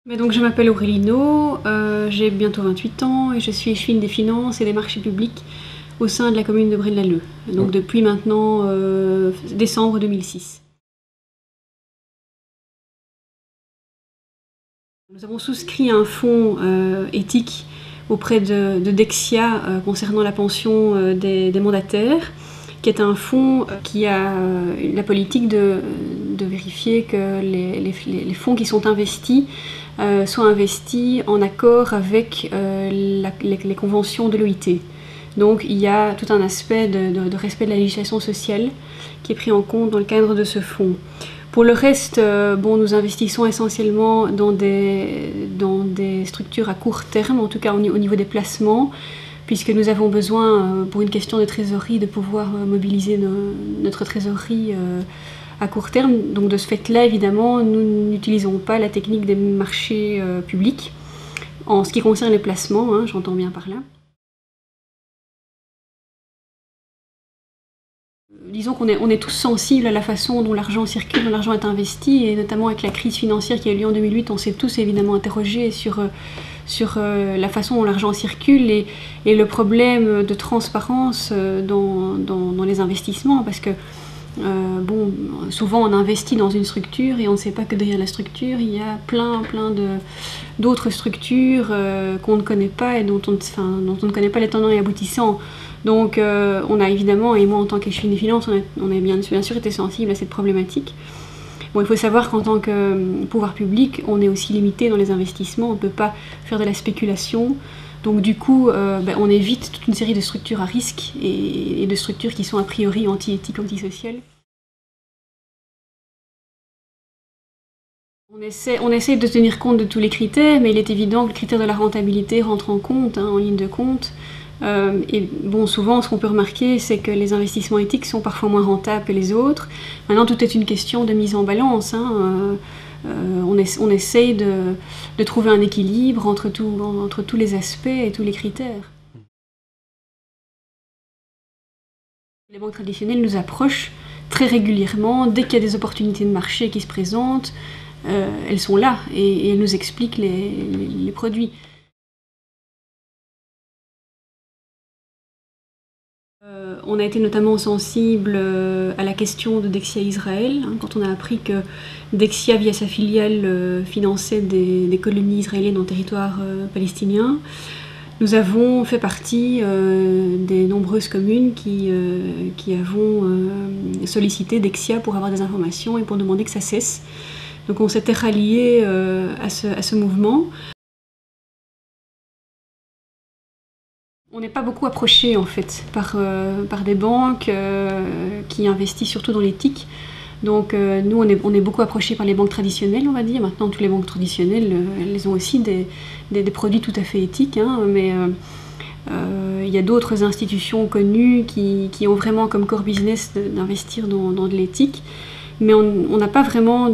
Mais donc je m'appelle Aurélie No, j'ai bientôt 28 ans et je suis échevine des finances et des marchés publics au sein de la commune de Braine-l'Alleud, donc depuis maintenant décembre 2006. Nous avons souscrit un fonds éthique auprès de Dexia concernant la pension des mandataires, qui est un fonds qui a la politique de vérifier que les fonds qui sont investis soient investis en accord avec les conventions de l'OIT. Donc il y a tout un aspect de respect de la législation sociale qui est pris en compte dans le cadre de ce fonds. Pour le reste, nous investissons essentiellement dans des structures à court terme, en tout cas au niveau des placements, puisque nous avons besoin, pour une question de trésorerie, de pouvoir mobiliser notre trésorerie à court terme. Donc de ce fait-là, évidemment, nous n'utilisons pas la technique des marchés publics en ce qui concerne les placements, hein, j'entends bien par là. Disons qu'on est tous sensibles à la façon dont l'argent circule, dont l'argent est investi, et notamment avec la crise financière qui a eu lieu en 2008, on s'est tous évidemment interrogés sur la façon dont l'argent circule et le problème de transparence dans les investissements, parce que souvent on investit dans une structure et on ne sait pas que derrière la structure il y a plein d'autres structures qu'on ne connaît pas et dont on ne connaît pas les tenants et aboutissants. Donc on a évidemment, et moi en tant qu'échevine des finances, on a bien sûr été sensible à cette problématique. Bon, il faut savoir qu'en tant que pouvoir public, on est aussi limité dans les investissements, on ne peut pas faire de la spéculation. Donc du coup, on évite toute une série de structures à risque et de structures qui sont a priori anti-éthiques, antisociales. On essaie de tenir compte de tous les critères, mais il est évident que le critère de la rentabilité rentre en compte, hein, en ligne de compte. Souvent, ce qu'on peut remarquer, c'est que les investissements éthiques sont parfois moins rentables que les autres. Maintenant, tout est une question de mise en balance, hein. On essaye de trouver un équilibre entre tous les aspects et tous les critères. Les banques traditionnelles nous approchent très régulièrement. Dès qu'il y a des opportunités de marché qui se présentent, elles sont là et elles nous expliquent les produits. On a été notamment sensible à la question de Dexia Israël, hein, quand on a appris que Dexia, via sa filiale, finançait des colonies israéliennes en territoire palestinien. Nous avons fait partie des nombreuses communes qui avons sollicité Dexia pour avoir des informations et pour demander que ça cesse. Donc on s'était rallié à ce mouvement. On n'est pas beaucoup approché en fait par des banques qui investissent surtout dans l'éthique. Donc nous on est beaucoup approchés par les banques traditionnelles, on va dire. Maintenant toutes les banques traditionnelles, elles ont aussi des produits tout à fait éthiques, hein, mais il y a d'autres institutions connues qui ont vraiment comme core business d'investir dans de l'éthique. Mais on n'a pas vraiment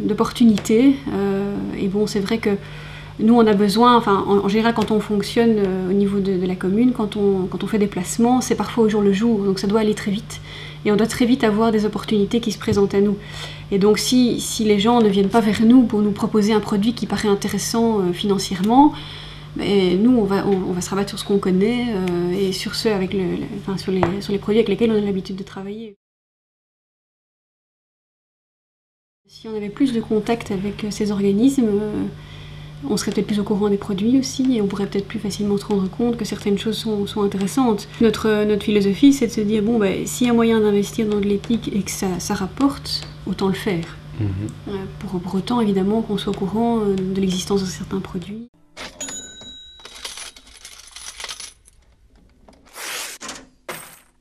d'opportunités. Et bon, c'est vrai que nous, on a besoin, enfin, en général, quand on fonctionne au niveau de la commune, quand on fait des placements, c'est parfois au jour le jour, donc ça doit aller très vite. Et on doit très vite avoir des opportunités qui se présentent à nous. Et donc, si les gens ne viennent pas vers nous pour nous proposer un produit qui paraît intéressant financièrement, nous, on va se rabattre sur ce qu'on connaît et sur sur les produits avec lesquels on a l'habitude de travailler. Si on avait plus de contact avec ces organismes, on serait peut-être plus au courant des produits aussi et on pourrait peut-être plus facilement se rendre compte que certaines choses sont intéressantes. Notre philosophie, c'est de se dire, s'il y a moyen d'investir dans de l'éthique et que ça rapporte, autant le faire. Pour autant, évidemment, qu'on soit au courant de l'existence de certains produits.